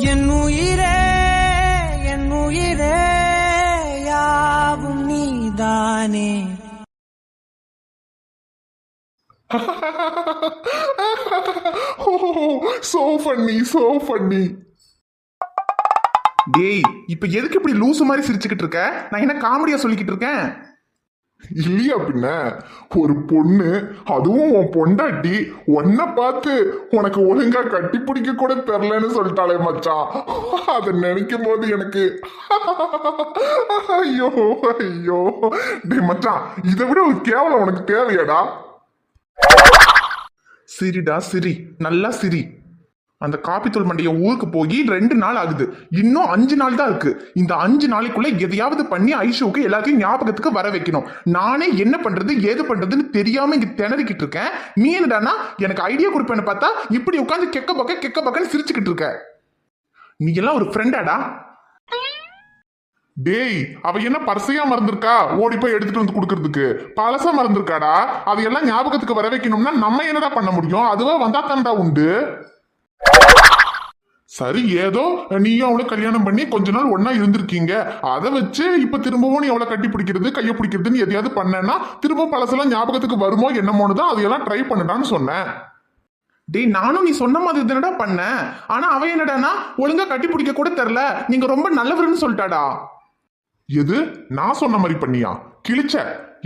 என் உயிரே என் உயிரே யாவும் நீதானே. so funny. டேய், இப்ப எதுக்கு இப்படி லூசு மாதிரி சிரிச்சுக்கிட்டு இருக்க? நான் என்ன காமெடியா சொல்லிக்கிட்டு இருக்கேன்? இல்லையா பின்ன, ஒரு பொண்ணு, அதுவும் உன் பொண்டாட்டி உன்னை பார்த்து உனக்கு ஒழுங்கா கட்டி பிடிக்க கூட தெரிலன்னு சொல்லிட்டாளே மச்சான். அதை நினைக்கும் போது எனக்கு ஐயோ ஐயோ. டேய் மச்சான், இதை விட ஒரு கேவலம் உனக்கு தேவையாடா? சிரிடா சிரி, நல்லா சிரி. அந்த காப்பித்தூள் மண்டிய ஊருக்கு போய் 2 நாள் ஆகுது. இன்னும் 5 நாள் தான் இருக்கு. இந்த 5 நாளைக்குள்ள எதையாவது பண்ணி ஐஷுவுக்கு எல்லாத்தையும் ஞாபகத்துக்கு வர வைக்கணும். நானே என்ன பண்றது ஏது பண்றதுன்னு தெரியாம இங்க திணறிக்கிட்டு இருக்கேன். நீ என்னடானா எனக்கு ஐடியா கொடுப்பேன்னு பார்த்தா இப்படி உட்காந்து கெக்க பக்கன்னு சிரிச்சுக்கிட்டு இருக்க. நீ எல்லாம் ஒரு ஃப்ரெண்டாடா? டேய், அவ என்ன பரிசையா மறந்துருக்கா ஓடி போய் எடுத்துட்டு வந்து கொடுக்கறதுக்கு? பழசா மறந்துருக்காடா. அதையெல்லாம் ஞாபகத்துக்கு வர வைக்கணும்னா நம்ம என்னடா பண்ண முடியும்? அதுவா வந்தா தான்டா உண்டு. சரி, ஏதோ நீயும் அவளை கல்யாணம் பண்ணி கொஞ்ச நாள் ஒன்னா இருந்திருக்கீங்க. அதை வச்சு இப்ப திரும்பவும் நீ அவளை கட்டி பிடிக்கிறது கையை பிடிக்கிறதுன்னு எதையாவது பண்ணேன்னா திரும்ப பழசெல்லாம் ஞாபகத்துக்கு வருமோ என்னமோன்னு தான் அதையெல்லாம் ட்ரை பண்ணடான்னு சொன்னேன். டேய், நானும் நீ சொன்ன மாதிரி தானடா பண்ணேன். ஆனா அவ என்னடானா ஒழுங்கா கட்டி பிடிக்க கூட தெரியல, நீங்க ரொம்ப நல்லவருன்னு சொல்லிட்டாடா. எது? நான் சொன்ன மாதிரி பண்ணியா? கிழிச்ச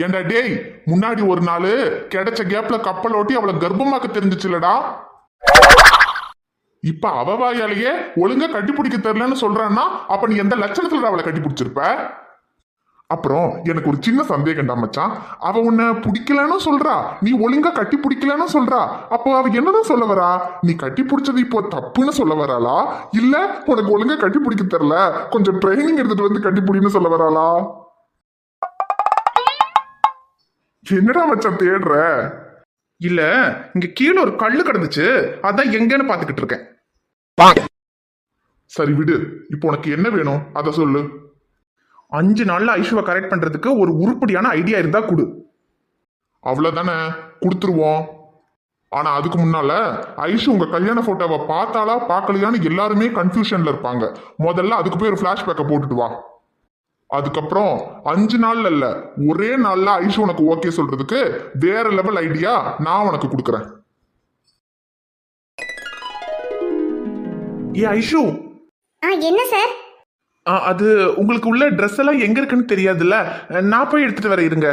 ஏண்டா டேய். முன்னாடி ஒரு நாள் கிடைச்ச கேப்ல கப்பல் ஓட்டி அவளை கர்ப்பமாக்க தெரிஞ்சிச்சுலடா. இப்ப அவ வாயாலேயே ஒழுங்கா கட்டி பிடிக்க தெரியலன்னு சொல்றான்னா அப்ப நீ எந்த லட்சணத்துல அவளை கட்டி பிடிச்சிருப்ப? அப்புறம் எனக்கு ஒரு சின்ன சந்தேகம்டா மச்சான். அவ உன்னை பிடிக்கலன்னு சொல்றா, நீ ஒழுங்கா கட்டி பிடிக்கலன்னு சொல்றா. அப்போ அவ என்னதான் சொல்ல வரா? நீ கட்டி பிடிச்சது இப்போ தப்புன்னு சொல்ல வராளா, இல்ல உனக்கு ஒழுங்கா கட்டி பிடிக்க தெரியல கொஞ்சம் ட்ரைனிங் எடுத்துட்டு வந்து கட்டி பிடின்னு சொல்ல வராளா? என்னடா மச்சான் தேடுற? இல்ல, இங்க கீழே ஒரு கல்லு கிடந்துச்சு, அதான் எங்கன்னு பாத்துக்கிட்டு இருக்கேன். சரி விடு, இப்போ உனக்கு என்ன வேணும் அத சொல்லு. 5 நாள்ல ஐஷுவை கரெக்ட் பண்றதுக்கு ஒரு உருப்படியான ஐடியா இருந்தா கொடு. அவ்வளவுதானே, கொடுத்துருவோம். ஆனா அதுக்கு முன்னால ஐஷு உங்க கல்யாண போட்டோவை பார்த்தாலா பார்க்கலையான்னு எல்லாருமே கன்ஃபியூஷன்ல இருப்பாங்க. முதல்ல அதுக்கு போய் ஒரு பிளாஷ்பேக்கை போட்டுட்டு வா. அதுக்கப்புறம் 5 நாள்ல இல்ல, ஒரே நாள்ல ஐஷு உனக்கு ஓகே சொல்றதுக்கு வேற லெவல் ஐடியா நான் உனக்கு கொடுக்குறேன். ஏ ஐஷு. என்ன சார்? அது உங்களுக்கு உள்ள ட்ரெஸ் எல்லாம் எங்க இருக்குன்னு தெரியாதுல்ல, நான் போய் எடுத்துட்டு வரேன், இருங்க.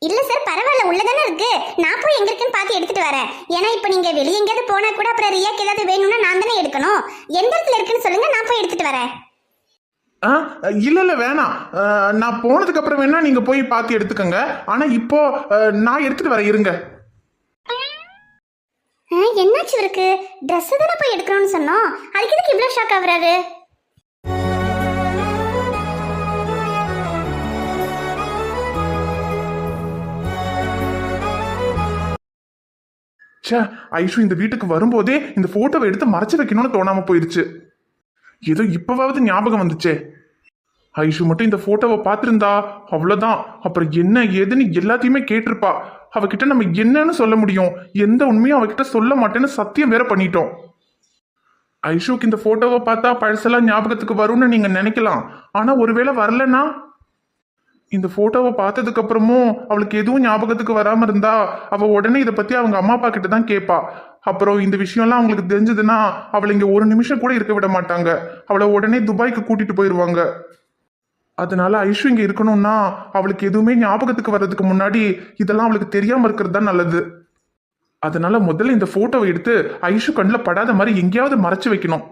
இல்ல சார், பரவாயில்ல, உள்ளதானே இருக்கு. நான் போய் எங்க இருக்குன்னு பார்த்து எடுத்துட்டு வரேன். ஏன்னா இப்ப நீங்க வெளியே எங்கேயாவது போனா கூட அப்புறம் ரியாக்கு ஏதாவது வேணும்னா நான் தானே எடுக்கணும். எந்த இடத்துல இருக்குன்னு சொல்லுங்க, நான் போய் எடுத்துட்டு வரேன். இல்ல வேணாம், நான் போனதுக்கு அப்புறம் வேணா நீங்க போய் பார்த்து எடுத்துக்கங்க. ஆனா இப்போ நான் எடுத்துட்டு வரேன், இருங்க. என்னாச்சு இருக்கு? ட்ரெஸ் தானே போய் எடுக்கணும்னு சொன்னோம், அதுக்கு எதுக்கு இவ்வளவு ஷாக் ஆகுறாரு? ஐஷு இந்த வீட்டுக்கு வரும்போதே இந்த போட்டோவை எடுத்து மறைச்சு வைக்கணும்னு தோணாம போயிருச்சு. ஏதோ இப்பவாவது ஞாபகம் வந்துச்சே. ஐஷு மட்டும் இந்த போட்டோவை பார்த்திருந்தா அவ்வளவுதான், அப்புறம் என்ன ஏதுன்னு எல்லாத்தையுமே கேட்டிருப்பா. அவகிட்ட நம்ம என்னன்னு சொல்ல முடியும்? எந்த உண்மையும் அவகிட்ட சொல்ல மாட்டேன்னு சத்தியம் வேற பண்ணிட்டோம். ஐஷுக்கு இந்த போட்டோவை பார்த்தா பழசெல்லாம் ஞாபகத்துக்கு வரும்னு நீங்க நினைக்கலாம். ஆனா ஒருவேளை வரலன்னா, இந்த போட்டோவை பார்த்ததுக்கு அப்புறமும் அவளுக்கு எதுவும் ஞாபகத்துக்கு வராம இருந்தா அவ உடனே இதை பத்தி அவங்க அம்மா அப்பா கிட்ட தான் கேட்பா. அப்புறம் இந்த விஷயம்லாம் அவங்களுக்கு தெரிஞ்சதுன்னா அவளை இங்க ஒரு நிமிஷம் கூட இருக்க விட மாட்டாங்க. அவளை உடனே துபாய்க்கு கூட்டிட்டு போயிடுவாங்க. அதனால ஐஷு இங்க இருக்கணும்னா அவளுக்கு எதுவுமே ஞாபகத்துக்கு வர்றதுக்கு முன்னாடி இதெல்லாம் அவளுக்கு தெரியாம இருக்கிறது தான் நல்லது. அதனால முதல்ல இந்த போட்டோவை எடுத்து ஐஷு கண்ணில் படாத மாதிரி எங்கேயாவது மறைச்சு வைக்கணும்.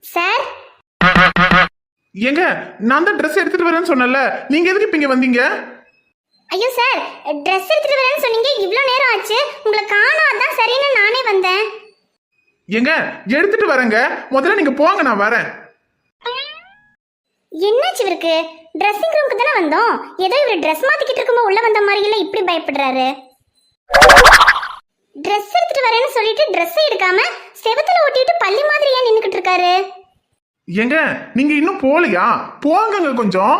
சார், ஏங்க, நான் தான் ட்ரெஸ் எடுத்துட்டு வரேன்னு சொன்னல, நீங்க எதுக்கு இப்ப இங்க வந்தீங்க? ஐயோ சார், ட்ரெஸ் எடுத்துட்டு வரேன்னு சொன்னீங்க, இவ்வளவு நேரம் ஆச்சு, உங்களை காணோம், அதான் சரின்னு நானே வந்தேன். ஏங்க, எடுத்துட்டு வரேங்க, முதல்ல நீங்க போங்க, நான் வரேன். என்னாச்சு இவருக்கு? ட்ரெஸ்ஸிங் ரூமுக்கு தானே வந்தோம், ஏதோ இவர் ட்ரெஸ் மாத்திக்கிட்டு இருக்கும்போது உள்ள வந்த மாதிரி எல்லாம் இப்படி பயப்படுறாரு. ட்ரெஸ் எடுத்துட்டு வரேன்னு சொல்லிட்டு ட்ரெஸ் எடுக்காம செவத்துல ஒட்டிட்டு பள்ளி மாதிரி ஏன் நின்னுக்கிட்டு இருக்காரு? ஏங்க, நீங்க இன்னும் போலையா? போங்க கொஞ்சம்.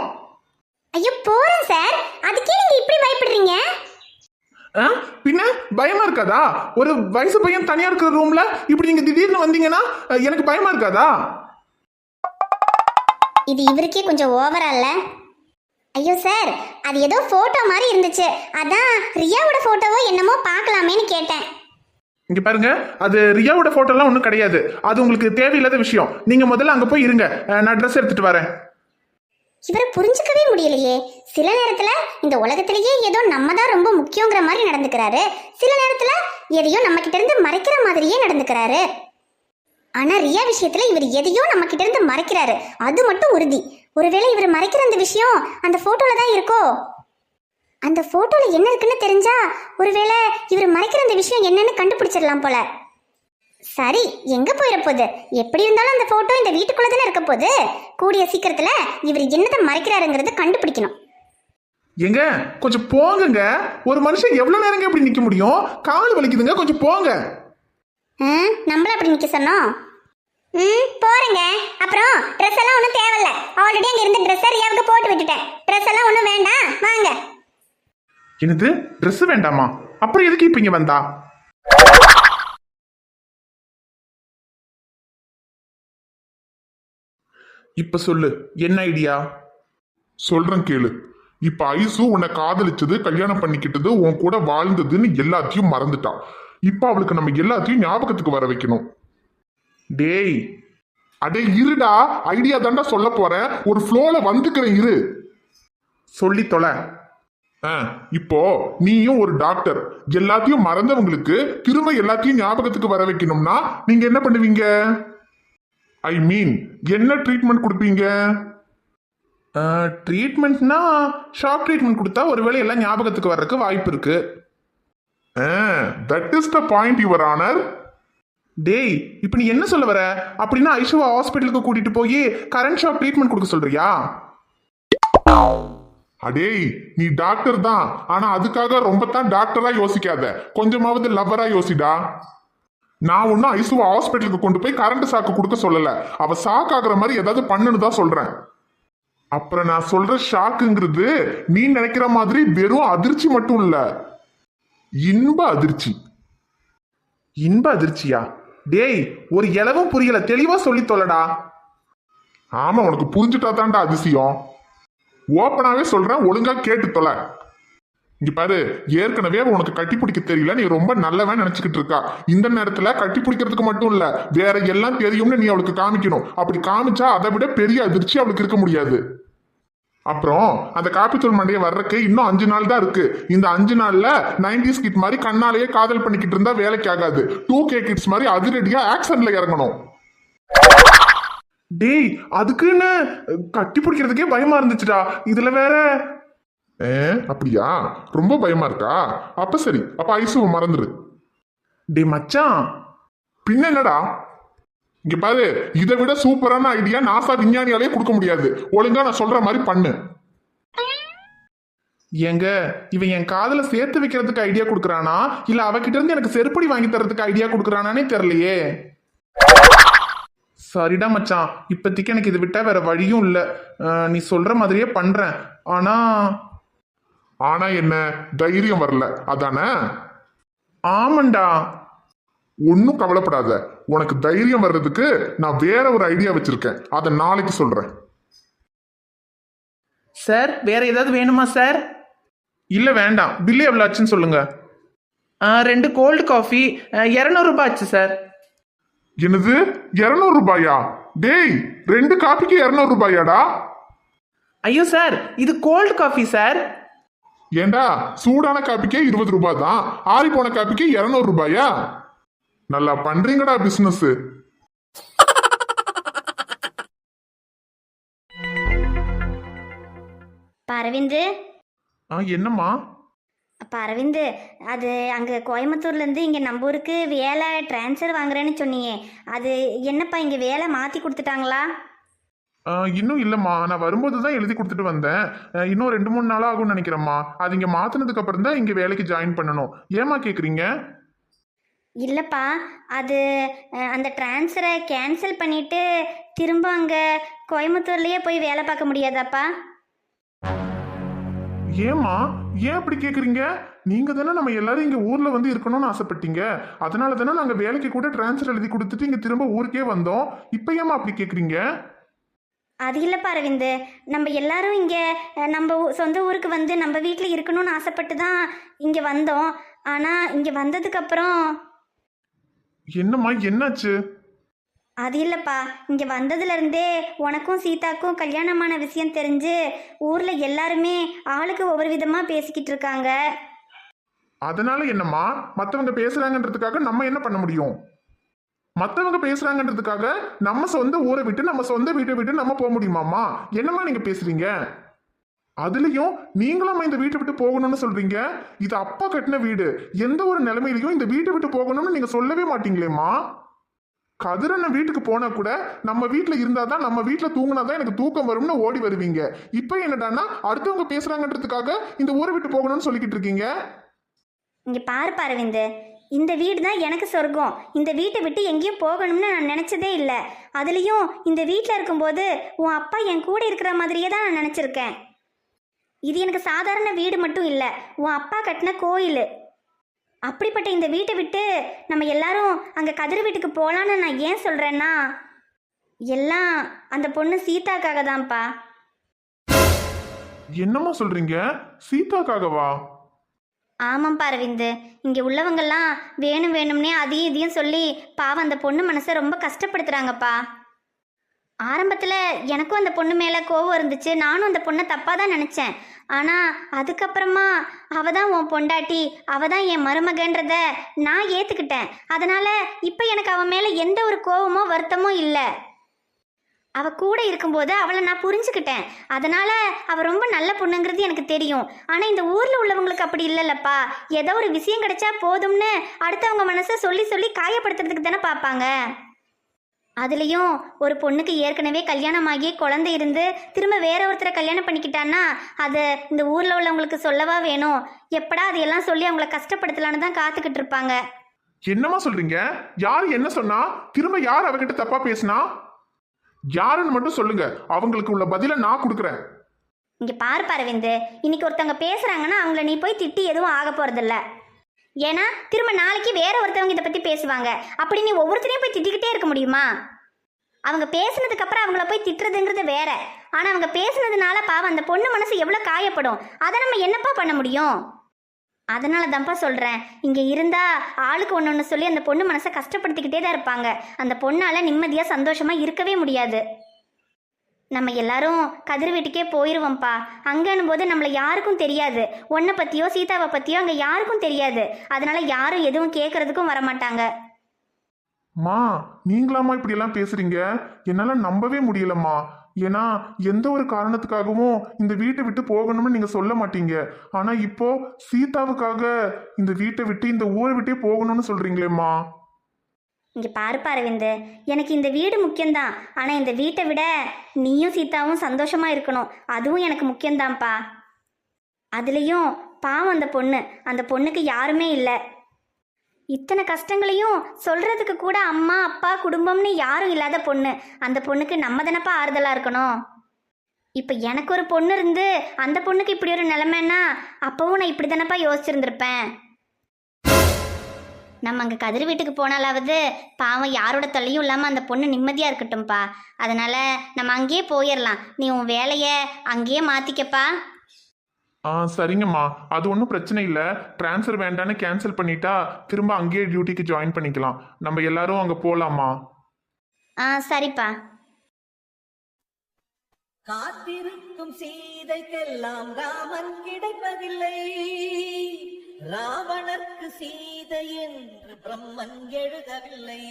ஐயோ போறேன் சார், அதுக்கே நீங்க இப்படி பயப்படுறீங்க? பின்ன பயமா இருக்காதா? ஒரு வயசு பையன் தனியா இருக்கிற ரூம்ல இப்படி நீங்க திடீர்னு வந்தீங்கன்னா எனக்கு பயமா இருக்காதா? இது இவருக்கே கொஞ்சம் ஓவரா இல்ல? ஐயோ சார், அது ஏதோ போட்டோ மாதிரி இருந்துச்சு, அதான் ரியாவோட போட்டோவோ என்னமோ பார்க்கலாமேன்னு கேட்டேன். இங்க பாருங்க, அது ரியாவோட போட்டோலாம் ஒன்றும் கிடையாது. அது உங்களுக்கு தேவையில்லாத விஷயம். நீங்க முதல்ல அங்க போய் இருங்க, நான் ட்ரெஸ் எடுத்துட்டு வரேன். இவரை புரிஞ்சுக்கவே முடியலையே. சில நேரத்துல இந்த உலகத்திலேயே ஏதோ நம்ம தான் ரொம்ப முக்கியங்கிற மாதிரி நடந்துக்கிறாரு, சில நேரத்துல எதையோ நம்ம கிட்ட இருந்து மறைக்கிற மாதிரியே நடந்துக்கிறாரு. ஆனா ரியா விஷயத்துல இவர் எதையோ நம்ம கிட்ட இருந்து மறைக்கிறாரு, அது மட்டும் உறுதி. ஒருவேளை இவர் மறைக்கிற அந்த விஷயம் அந்த போட்டோல தான் இருக்கோ? அந்த போட்டோல என்ன இருக்குன்னு தெரிஞ்சா ஒருவேளை இவர் மறைக்கிற அந்த விஷயம் என்னன்னு கண்டுபிடிச்சிடலாம் போல. சரி, எங்க போயிட போகுது? எப்படி இருந்தாலும் அந்த போட்டோ இந்த வீட்டுக்குள்ள தானே இருக்க போகுது. கூடிய சீக்கிரத்துல இவர் என்னதை மறைக்கிறாருங்கிறத கண்டுபிடிக்கணும். எங்க கொஞ்சம் போங்க. ஒரு மனுஷன் எவ்வளவு நேரங்க இப்படி நிக்க முடியும்? கால் வலிக்குதுங்க, கொஞ்சம் போங்க. நம்மள அப்படி நிக்க சொன்னோம்? போறேங்க. அப்புறம் ட்ரெஸ் எல்லாம் ஒன்றும் தேவையில்ல, ஆல்ரெடி அங்க இருந்த ட்ரெஸ் ரியாவுக்கு போட்டு விட்டுட்டேன். ட்ரெஸ் எல்லாம் ஒன்றும் வேண்டாம், வாங்க. என்னது, ட்ரெஸ் வேண்டாமா? அப்புறம் எதுக்கு இப்ப இங்க வந்தா? இப்ப சொல்லு, என்ன ஐடியா? சொல்றேன் கேளு. இப்ப ஐசு உன்னை காதலிச்சது, கல்யாணம் பண்ணிக்கிட்டது, உன் கூட வாழ்ந்ததுன்னு எல்லாத்தையும் மறந்துட்டா. இப்ப அவளுக்கு நம்ம எல்லாத்தையும் ஞாபகத்துக்கு வர வைக்கணும். டேய், அடே இருடா, ஐடியா தாண்டா சொல்ல போறேன், ஒரு ஃப்ளோல வந்துக்கிறேன், இரு. சொல்லி தொலை. இப்போ நீயும் ஒரு டாக்டர், எல்லாத்தையும் மறந்தவங்களுக்கு திரும்ப எல்லாத்தையும் ஞாபகத்துக்கு வர வைக்கணும்னா நீங்க என்ன பண்ணுவீங்க? ஐ மீன், என்ன ட்ரீட்மெண்ட் கொடுப்பீங்க? ட்ரீட்மெண்ட்னா ஷாக் ட்ரீட்மெண்ட் கொடுத்தா ஒருவேளை எல்லாம் ஞாபகத்துக்கு வர்றதுக்கு வாய்ப்பு இருக்கு. That is the point, your honour. டேய், இப்போ நீ என்ன சொல்ல வர? அப்படின்னா ஐஷுவா ஹாஸ்பிட்டலுக்கு கூட்டிட்டு போய் கரண்ட் ஷாக் ட்ரீட்மெண்ட் கொடுக்க சொல்றியா? அடேய், நீ டாக்டர் தான், ஆனா அதுக்காக ரொம்ப தான் டாக்டரா யோசிக்காத, கொஞ்சமாவது லவ்வரா யோசிடா. நான் ஒன்னும் ஐசுவா ஹாஸ்பிட்டலுக்கு கொண்டு போய் கரண்ட் ஷாக்கு கொடுக்க சொல்லல, அவ ஷாக் ஆகுற மாதிரி ஏதாவது பண்ணுன்னு தான் சொல்றேன். அப்புறம் நான் சொல்ற ஷாக்குங்கிறது நீ நினைக்கிற மாதிரி வெறும் அதிர்ச்சி மட்டும் இல்ல, இன்ப அதிர்ச்சி. இன்ப அதிர்ச்சியா? டேய், ஒரு இலவும் புரியல, தெளிவா சொல்லி தொலைடா. ஆமா, உனக்கு புரிஞ்சுட்டா தான்டா அதிசயம். ஓப்பனாவே சொல்றேன், ஒழுங்கா கேட்டு தொலை. இங்க பாரு, ஏற்கனவே உனக்கு கட்டி பிடிக்க தெரியல, நீ ரொம்ப நல்லவன் நினைச்சுக்கிட்டு இருக்கா. இந்த நேரத்துல கட்டி பிடிக்கிறதுக்கு மட்டும் இல்ல, வேற எல்லாம் தெரியும்னு நீ அவளுக்கு காமிக்கணும். அப்படி காமிச்சா அதை விட பெரிய அதிர்ச்சி அவளுக்கு இருக்க முடியாது. அப்புறம் அந்த காப்பித்தூள் மண்டையை வர்றதுக்கு இன்னும் 5 நாள் தான் இருக்கு. இந்த 5 நாள்ல 90s கிட் மாதிரி கண்ணாலேயே காதல் பண்ணிக்கிட்டு இருந்தா வேலைக்கு ஆகாது. 2K கிட்ஸ் மாதிரி அதிரடியா ஆக்ஷன்ல இறங்கணும். டேய், அதுக்குன்னு கட்டி பிடிக்கிறதுக்கே பயமா இருந்துச்சுடா, இதுல வேற. அப்படியா? ரொம்ப பயமா இருக்கா? அப்ப சரி, அப்ப ஐசுவை மறந்துரு. டேய் மச்சான், பின்ன என்னடா? இங்க பாரு, இதை விட சூப்பரான ஐடியா நாசா விஞ்ஞானியாலே கொடுக்க முடியாது. ஒழுங்கா நான் சொல்ற மாதிரி பண்ணு. ஏங்க, இவன் என் காதல சேர்த்து வைக்கிறதுக்கு ஐடியா கொடுக்குறானா, இல்ல அவகிட்ட இருந்து எனக்கு செருப்படி வாங்கி தரதுக்கு ஐடியா கொடுக்குறானே தெரியலையே. சரிடா மச்சான், இப்போதைக்கு எனக்கு இது விட்டா வேற வழியும் இல்ல. நீ சொல்ற மாதிரியே பண்றேன். ஆனா என்ன, தைரியம் வரல அதானே? ஆமாண்டா. ஒன்னும் கவலைப்படாத, உனக்கு தைரியம் வர்றதுக்கு நான் வேற ஒரு ஐடியா வச்சிருக்கேன், அதை நாளைக்கு சொல்றேன். சார், வேற ஏதாவது வேணுமா சார்? இல்ல வேண்டாம். பில்லு எவ்வளோ ஆச்சுன்னு சொல்லுங்க. 2 கோல்டு காஃபி 200 ரூபாய் ஆச்சு சார். என்னது, 200 ரூபாயா? டேய், 2 காப்பிக்கு 200 ரூபாயாடா? ஐயோ சார், இது கோல்டு காஃபி சார். ஏண்டா, சூடான காப்பிக்கே 20 ரூபாய் தான், ஆறி போன காப்பிக்கு 200 ரூபாயா? நல்லா பண்றீங்கடா பிசினஸ். அரவிந்து. என்னம்மா? அப்போ அரவிந்து, அது அங்கே கோயம்புத்தூர்லேருந்து இங்கே நம்ம ஊருக்கு வேலை ட்ரான்ஸ்ஃபர் வாங்குறேன்னு சொன்னியே, அது என்னப்பா இங்கே வேலை மாற்றி கொடுத்துட்டாங்களா? இன்னும் இல்லைம்மா, நான் வரும்போது தான் எழுதி கொடுத்துட்டு வந்தேன். இன்னும் 2-3 நாள் ஆகும்னு நினைக்கிறேம்மா. அது இங்கே மாற்றினதுக்கு அப்புறம் தான் இங்கே வேலைக்கு ஜாயின் பண்ணணும். ஏம்மா கேட்குறீங்க? இல்லைப்பா, அது அந்த ட்ரான்ஸ்ஃபரை கேன்சல் பண்ணிவிட்டு திரும்ப அங்கே கோயம்புத்தூர்லேயே போய் வேலை பார்க்க முடியாதாப்பா? ஏம்மா, ஏன் அப்படி கேட்குறீங்க? நீங்க தானே நம்ம எல்லாரும் இங்க ஊர்ல வந்து இருக்கணும்னு ஆசைப்பட்டீங்க. அதனால தானே நாங்க வேலைக்கு கூட டிரான்ஸ்ஃபர் எழுதி கொடுத்துட்டு இங்க திரும்ப ஊருக்கே வந்தோம். இப்ப ஏமா அப்படி கேக்குறீங்க? அது இல்லைப்பா அரவிந்த், நம்ம எல்லாரும் இங்கே நம்ம சொந்த ஊருக்கு வந்து நம்ம வீட்டில் இருக்கணும்னு ஆசைப்பட்டு தான் இங்கே வந்தோம். ஆனால் இங்கே வந்ததுக்கப்புறம் என்னம்மா என்னாச்சு? அது இல்லைப்பா, இங்கே வந்ததுலேருந்தே உனக்கும் சீதாக்கும் கல்யாணமான விஷயம் தெரிஞ்சு ஊரில் எல்லாருமே ஆளுக்கு ஒவ்வொரு விதமாக பேசிக்கிட்டு இருக்காங்க. அதனால என்னம்மா? மத்தவங்க பேசுறாங்கன்றதுக்காக நம்ம என்ன பண்ண முடியும்? மத்தவங்க பேசுறாங்கன்றதுக்காக நம்ம சொந்த ஊரை விட்டு நம்ம சொந்த வீட்டை விட்டு நம்ம போக முடியுமாம்மா? என்னம்மா நீங்க பேசுறீங்க? அதுலயும் நீங்களும் இந்த வீட்டை விட்டு போகணும்னு சொல்றீங்க. இது அப்பா கட்டின வீடு. எந்த ஒரு நிலைமையிலையும் இந்த வீட்டை விட்டு போகணும்னு நீங்க சொல்லவே மாட்டீங்களேம்மா. கதிரண்ண வீட்டுக்கு போனா கூட நம்ம வீட்டுல இருந்தாதான், நம்ம வீட்டுல தூங்கினாதான் எனக்கு தூக்கம் வரும்னு ஓடி வருவீங்க. இப்ப என்னடான்னா அடுத்தவங்க பேசுறாங்கன்றதுக்காக இந்த ஊரை விட்டு போகணும்னு சொல்லிக்கிட்டு இருக்கீங்க. இங்கே பாரு அரவிந்த், இந்த வீடு தான் எனக்கு சொர்க்கம். இந்த வீட்டை விட்டு எங்கேயும் போகணும்னு நான் நினச்சதே இல்லை. அதுலேயும் இந்த வீட்டில் இருக்கும்போது உன் அப்பா என் கூட இருக்கிற மாதிரியே தான் நான் நினச்சிருக்கேன். இது எனக்கு சாதாரண வீடு மட்டும் இல்லை, உன் அப்பா கட்டின கோயில். அப்படிப்பட்ட இந்த வீட்டை விட்டு நம்ம எல்லாரும் அங்கே கதிர் வீட்டுக்கு போகலான்னு நான் ஏன் சொல்கிறேன்னா, எல்லாம் அந்த பொண்ணு சீதாக்காக தான்ப்பா. என்னம்மா சொல்றீங்க? சீதாக்காகவா? ஆமாம்ப்பா அரவிந்த், இங்கே உள்ளவங்கெல்லாம் வேணும் வேணும்னே அதையும் இதையும் சொல்லி பாவம் அந்த பொண்ணு மனசை ரொம்ப கஷ்டப்படுத்துகிறாங்கப்பா. ஆரம்பத்தில் எனக்கும் அந்த பொண்ணு மேலே கோவம் இருந்துச்சு. நானும் அந்த பொண்ணை தப்பாக தான் நினச்சேன். ஆனால் அதுக்கப்புறமா அவ தான் உன் பொண்டாட்டி, அவ தான் என் மருமகன்றத நான் ஏற்றுக்கிட்டேன். அதனால் இப்போ எனக்கு அவன் மேலே எந்த ஒரு கோவமோ வருத்தமோ இல்லை. அவ கூட இருக்கும்போது அவளை நான் புரிஞ்சுக்கிட்டேன். அதனால அவ ரொம்ப நல்ல பொண்ணுங்கிறது எனக்கு தெரியும். ஆனால் இந்த ஊரில் உள்ளவங்களுக்கு அப்படி இல்லைல்லப்பா. ஏதோ ஒரு விஷயம் கிடைச்சா போதும்னு அடுத்தவங்க மனசை சொல்லி சொல்லி காயப்படுத்துறதுக்கு தானே பார்ப்பாங்க. அதுலேயும் ஒரு பொண்ணுக்கு ஏற்கனவே கல்யாணமாகி குழந்தை இருந்து திரும்ப வேற ஒருத்தரை கல்யாணம் பண்ணிக்கிட்டான்னா அதை இந்த ஊரில் உள்ளவங்களுக்கு சொல்லவா வேணும்? எப்படா அதையெல்லாம் சொல்லி அவங்கள கஷ்டப்படுத்தலான்னு தான் காத்துக்கிட்டு இருப்பாங்க. என்னம்மா சொல்றீங்க? யார் என்ன சொன்னா? திரும்ப யார் அவகிட்ட தப்பா பேசினா? யாருன்னு மட்டும் சொல்லுங்க, அவங்களுக்கு உள்ள பதில நான் கொடுக்குறேன். இங்கே பாரு அரவிந்த், இன்னைக்கு ஒருத்தவங்க பேசுகிறாங்கன்னா அவங்கள நீ போய் திட்டி எதுவும் ஆக போகிறதில்ல. ஏன்னா திரும்ப நாளைக்கு வேற ஒருத்தவங்க இதை பற்றி பேசுவாங்க. அப்படி நீ ஒவ்வொருத்தரையும் போய் திட்டிக்கிட்டே இருக்க முடியுமா? அவங்க பேசுனதுக்கப்புறம் அவங்கள போய் திட்டுறதுங்கிறது வேற. ஆனால் அவங்க பேசுனதுனால பாவம் அந்த பொண்ணு மனசு எவ்வளோ காயப்படும். அதை நம்ம என்னப்பா பண்ண முடியும்? அதனால தான்ப்பா சொல்கிறேன், இங்கே இருந்தால் ஆளுக்கு ஒன்று ஒன்று சொல்லி அந்த பொண்ணு மனசை கஷ்டப்படுத்திக்கிட்டே தான் இருப்பாங்க. அந்த பொண்ணால் நிம்மதியாக சந்தோஷமாக இருக்கவே முடியாது. நம்ம எல்லாரும் கதிர் வீட்டுக்கே போயிடுவோம்ப்பா. அங்கேன்னும் போது நம்மளை யாருக்கும் தெரியாது. உன்னை பற்றியோ சீதாவை பற்றியோ அங்கே யாருக்கும் தெரியாது. அதனால யாரும் எதுவும் கேட்கறதுக்கும் வரமாட்டாங்க. மா, நீங்களாம்மா இப்படி எல்லாம் பேசுறீங்க? என்னால நம்பவே முடியலம்மா. ஏன்னா எந்த ஒரு காரணத்துக்காகவும் இந்த வீட்டை விட்டு போகணும்னு நீங்க சொல்ல மாட்டீங்க. ஆனா இப்போ சீதாவுக்காக இந்த வீட்டை விட்டு இந்த ஊரை விட்டே போகணும்னு சொல்றீங்களேம்மா. இங்கே பாரு அரவிந்த், எனக்கு இந்த வீடு முக்கியம்தான். ஆனால் இந்த வீட்டை விட நீயும் சீதாவும் சந்தோஷமாக இருக்கணும், அதுவும் எனக்கு முக்கியம்தான்ப்பா. அதுலேயும் பாவம் அந்த பொண்ணுக்கு யாருமே இல்லை. இத்தனை கஷ்டங்களையும் சொல்கிறதுக்கு கூட அம்மா அப்பா குடும்பம்னு யாரும் இல்லாத பொண்ணு. அந்த பொண்ணுக்கு நம்ம தானப்பா ஆறுதலாக இருக்கணும். இப்போ எனக்கு ஒரு பொண்ணு இருந்து அந்த பொண்ணுக்கு இப்படி ஒரு நிலைமைன்னா அப்போவும் நான் இப்படி தானப்பா யோசிச்சிருந்திருப்பேன். நம்ம அங்கே கதிர் வீட்டுக்கு போனாலாவது பாவம் யாரோட தொல்லையும் இல்லாமல் அந்த பொண்ணு நிம்மதியாக இருக்கட்டும்ப்பா. அதனால் நம்ம அங்கேயே போயிடலாம். நீ உன் வேலையை அங்கேயே மாற்றிக்கப்பா. சரிங்கம்மா, அது ஒன்றும் பிரச்சனை இல்லை. டிரான்ஸ்ஃபர் வேண்டான்னு கேன்சல் பண்ணிட்டா திரும்ப அங்கேயே டியூட்டிக்கு ஜாயின் பண்ணிக்கலாம். நம்ம எல்லாரும் அங்கே போகலாமா? சரிப்பா. காத்திருக்கும் சீதைக்கெல்லாம் ராமன் கிடைப்பதில்லை. ராவணர்க்கு சீதை என்று பிரம்மன் எழுதவில்லை.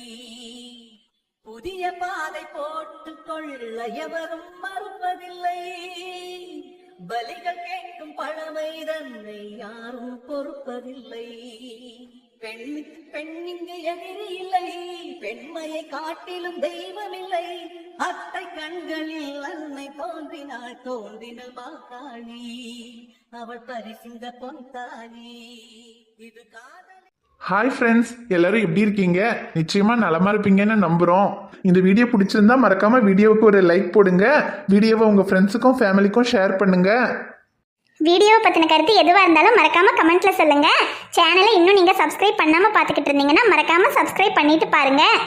புதிய பாதை போட்டுக் கொள்ள எவரும் மறுப்பதில்லை. பலிகள் கேட்கும் பழமை தன்னை யாரும் பொறுப்பதில்லை. பெண்ணுக்கு பெண்ணிங்கு எதிரி இல்லை. பெண்மையை காட்டிலும் தெய்வமில்லை. அத்தை கண்களில் அன்னை தோன்றின மாகாணி. அவள் பரிசிந்த பொன்தானி. இது காதல். ஹாய் ஃப்ரெண்ட்ஸ், எல்லாரும் எப்படி இருக்கீங்க? நிச்சயமா நலமா இருப்பீங்கன்னு நம்புறோம். இந்த வீடியோ பிடிச்சிருந்தா மறக்காம வீடியோவுக்கு ஒரு லைக் போடுங்க. வீடியோவை உங்க ஃப்ரெண்ட்ஸுக்கும் ஃபேமிலிக்கும் ஷேர் பண்ணுங்க. வீடியோவை பற்றின கருத்து எதுவாக இருந்தாலும் மறக்காமல் கமெண்ட்டில் சொல்லுங்கள். சேனலை இன்னும் நீங்கள் சப்ஸ்கிரைப் பண்ணாமல் பார்த்துக்கிட்டு இருந்தீங்கன்னா மறக்காமல் சப்ஸ்கிரைப் பண்ணிட்டு பாருங்கள்.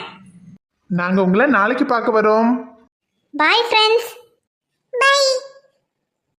நாங்கள் உங்களை நாளைக்கு பார்க்க வரோம். Bye friends.